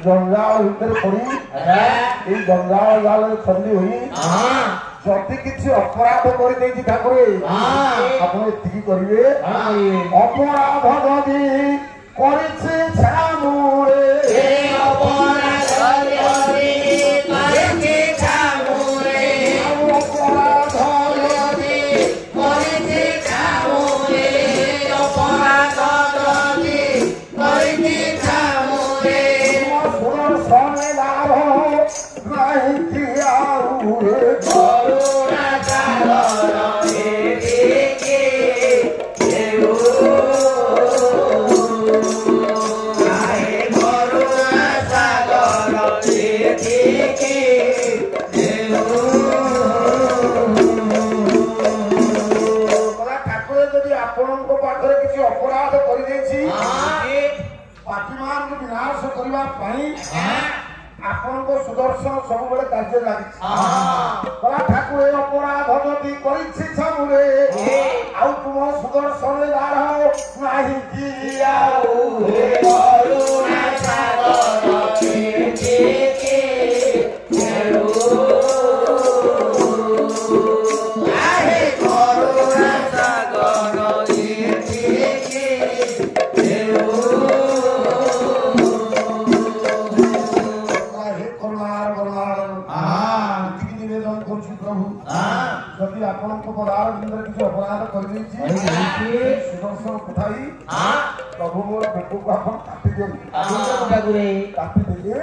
जंजाल भीतर पड़ी जंजाल जाल छंदी हुई जदि किसी अपराध कर ठाकुर आप करेंगे अपराध जदि विनाश करने आपण को सुदर्शन सब बड़े कार्य लगी ठाकुर अपराध जदि कर तुम सुदर्शन जदि आपण पदार भीतर किसी अपराध कर सुदर्शन कथाई प्रभु मोर बेटू को आप काटी दिए काटी देंगे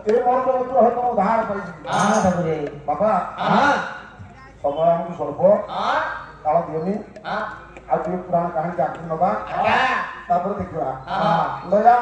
ये मर्द है तुम उधार पाई बाबा समय आमको स्वल्प काल दियोनी आज पुराण कहानी आखिर नवा देखा दया